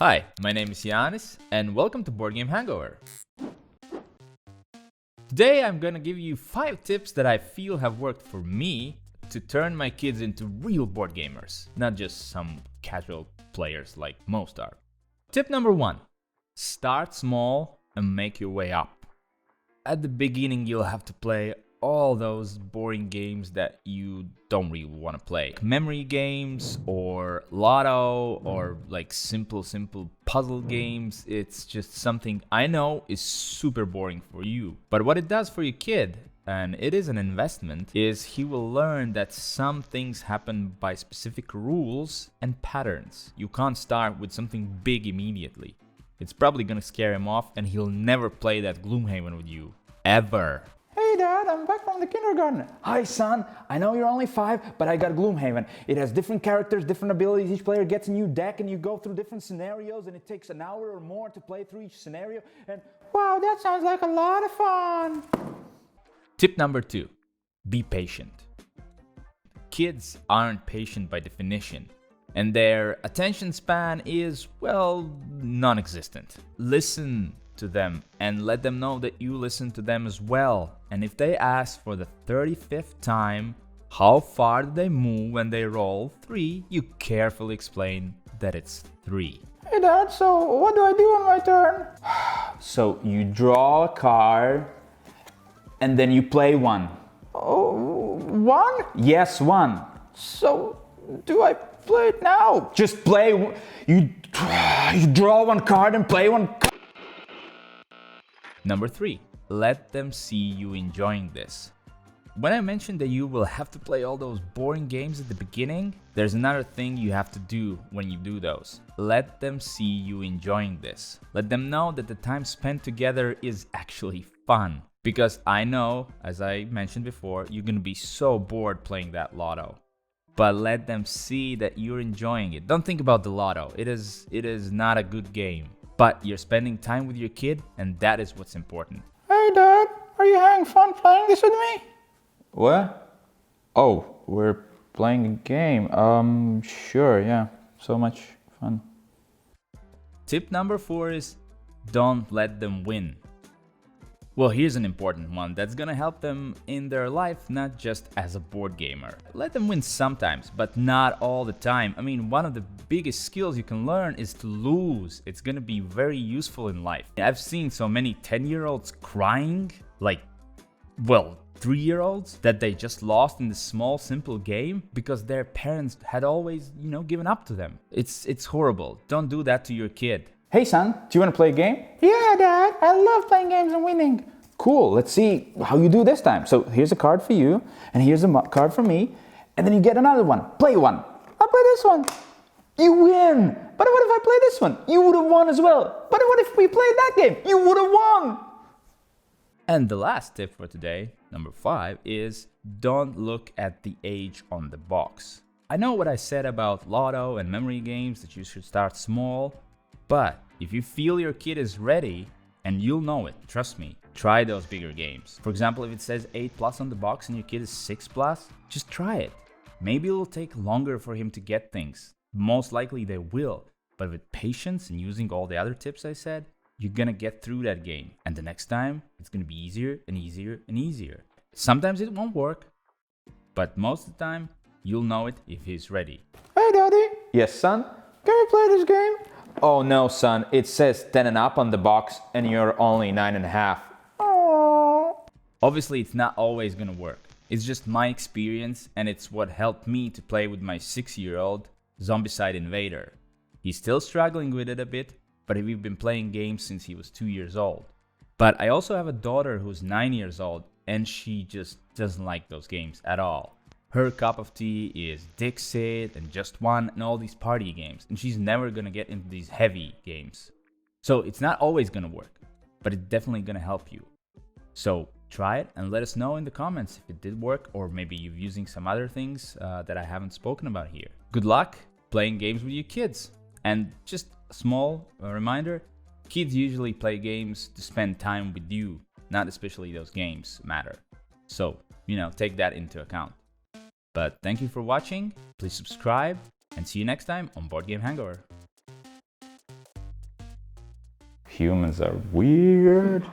Hi, my name is Jānis, and welcome to Board Game Hangover. Today I'm gonna give you 5 tips that I feel have worked for me to turn my kids into real board gamers, not just some casual players like most are. Tip number 1. Start small and make your way up. At the beginning you'll have to play all those boring games that you don't really want to play. Memory games or lotto or like simple puzzle games. It's just something I know is super boring for you. But what it does for your kid, and it is an investment, is he will learn that some things happen by specific rules and patterns. You can't start with something big immediately. It's probably gonna scare him off and he'll never play that Gloomhaven with you. Ever. Hey Dad, I'm back from the kindergarten. Hi son, I know you're only 5, but I got Gloomhaven. It has different characters, different abilities, each player gets a new deck and you go through different scenarios and it takes an hour or more to play through each scenario and wow, that sounds like a lot of fun. Tip number 2. Be patient. Kids aren't patient by definition, and their attention span is, well, non-existent. Listen to them and let them know that you listen to them as well. And if they ask for the 35th time how far did they move when they roll 3, you carefully explain that it's 3. Hey Dad, so what do I do on my turn? So you draw a card and then you play one. Oh, 1? Yes, 1. So do I play it now? Just play. You draw one card and play one. Number 3. Let them see you enjoying this. When I mentioned that you will have to play all those boring games at the beginning, there's another thing you have to do when you do those. Let them see you enjoying this. Let them know that the time spent together is actually fun. Because I know, as I mentioned before, you're gonna be so bored playing that lotto. But let them see that you're enjoying it. Don't think about the lotto. It is not a good game. But you're spending time with your kid, and that is what's important. Hey Dad, are you having fun playing this with me? What? Oh, we're playing a game. Sure, yeah. So much fun. Tip number 4 is don't let them win. Well, here's an important one that's gonna help them in their life, not just as a board gamer. Let them win sometimes, but not all the time. I mean, one of the biggest skills you can learn is to lose. It's gonna be very useful in life. I've seen so many 10-year-olds crying, like, well, 3-year-olds, that they just lost in this small, simple game because their parents had always, given up to them. It's horrible. Don't do that to your kid. Hey son, do you want to play a game? Yeah Dad, I love playing games and winning. Cool, let's see how you do this time. So here's a card for you, and here's a card for me, and then you get another one. Play one. I'll play this one. You win. But what if I play this one? You would have won as well. But what if we played that game? You would have won. And the last tip for today, number 5, is don't look at the age on the box. I know what I said about lotto and memory games, that you should start small, but if you feel your kid is ready, and you'll know it, trust me, try those bigger games. For example, if it says 8+ on the box and your kid is 6+, just try it. Maybe it'll take longer for him to get things. Most likely they will, but with patience and using all the other tips I said, you're gonna get through that game. And the next time, it's gonna be easier and easier and easier. Sometimes it won't work, but most of the time, you'll know it if he's ready. Hey Daddy. Yes son? Can we play this game? Oh no son, it says 10 and up on the box and you're only 9.5. Oh. Obviously, it's not always gonna work. It's just my experience, and it's what helped me to play with my 6-year-old Zombicide Invader. He's still struggling with it a bit, but we've been playing games since he was 2 years old. But I also have a daughter who's 9 years old, and she just doesn't like those games at all. Her cup of tea is Dixit and Just One and all these party games, and she's never gonna get into these heavy games. So it's not always gonna work, but it's definitely gonna help you. So try it and let us know in the comments if it did work, or maybe you're using some other things that I haven't spoken about here. Good luck playing games with your kids. And just a small reminder, kids usually play games to spend time with you, not especially those games matter. So, take that into account. But thank you for watching, please subscribe, and see you next time on Board Game Hangover. Humans are weird.